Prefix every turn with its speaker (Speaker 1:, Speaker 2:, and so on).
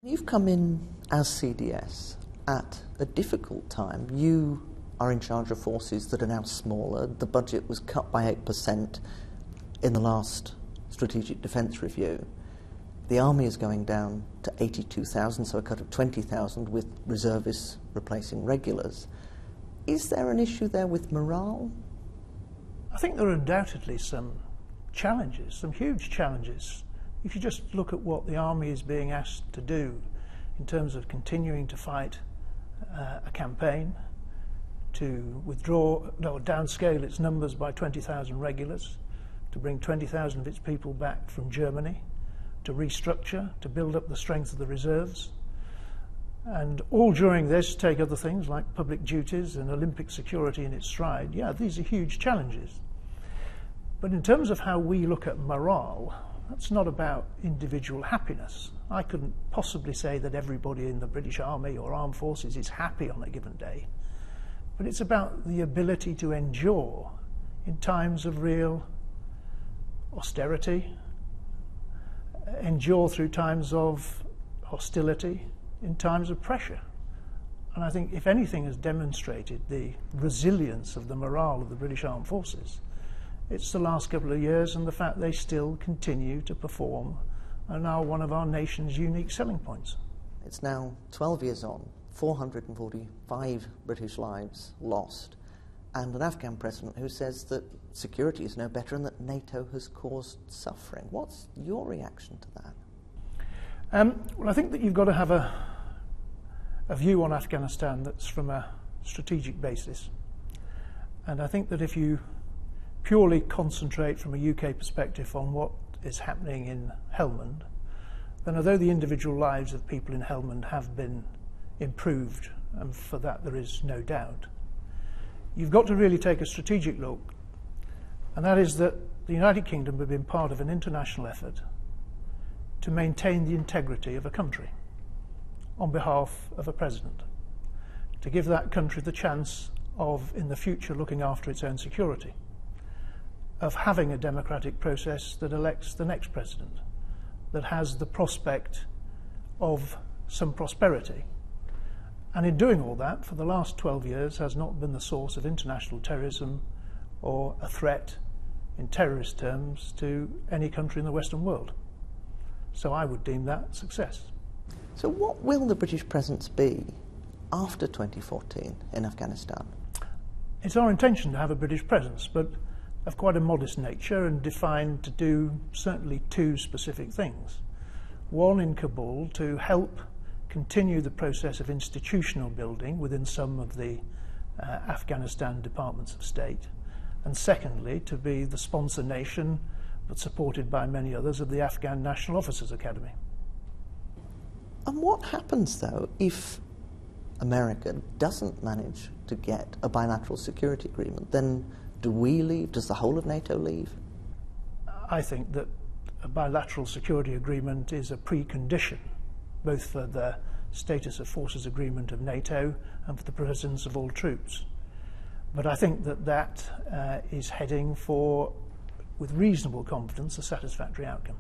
Speaker 1: You've come in as CDS at a difficult time. You are in charge of forces that are now smaller. The budget was cut by 8% in the last Strategic Defence Review. The army is going down to 82,000, so a cut of 20,000 with reservists replacing regulars. Is there an issue there with morale?
Speaker 2: I think there are undoubtedly some challenges, some huge challenges. If you just look at what the army is being asked to do in terms of continuing to fight a campaign, to downscale its numbers by 20,000 regulars, to bring 20,000 of its people back from Germany, to restructure, to build up the strength of the reserves, and all during this take other things like public duties and Olympic security in its stride. Yeah, these are huge challenges. But in terms of how we look at morale, that's not about individual happiness. I couldn't possibly say that everybody in the British Army or armed forces is happy on a given day. But it's about the ability to endure in times of real austerity, endure through times of hostility, in times of pressure. And I think if anything has demonstrated the resilience of the morale of the British Armed Forces, it's the last couple of years and the fact they still continue to perform and are one of our nation's unique selling points.
Speaker 1: It's now 12 years on, 445 British lives lost, and an Afghan president who says that security is no better and that NATO has caused suffering. What's your reaction to that?
Speaker 2: Well, I think that you've got to have a view on Afghanistan that's from a strategic basis. And I think that if you purely concentrate from a UK perspective on what is happening in Helmand, then although the individual lives of people in Helmand have been improved, and for that there is no doubt, you've got to really take a strategic look, and that is that the United Kingdom have been part of an international effort to maintain the integrity of a country on behalf of a president, to give that country the chance of, in the future, looking after its own security, of having a democratic process that elects the next president, that has the prospect of some prosperity. And in doing all that, for the last 12 years, has not been the source of international terrorism or a threat in terrorist terms to any country in the Western world. So I would deem that success.
Speaker 1: So what will the British presence be after 2014 in Afghanistan?
Speaker 2: It's our intention to have a British presence, but of quite a modest nature and defined to do certainly two specific things. One in Kabul to help continue the process of institutional building within some of the Afghanistan departments of state, and secondly to be the sponsor nation, but supported by many others, of the Afghan National Officers Academy.
Speaker 1: And what happens though if America doesn't manage to get a bilateral security agreement? Then do we leave? Does the whole of NATO leave?
Speaker 2: I think that a bilateral security agreement is a precondition, both for the status of forces agreement of NATO and for the presence of all troops. But I think that that is heading for, with reasonable confidence, a satisfactory outcome.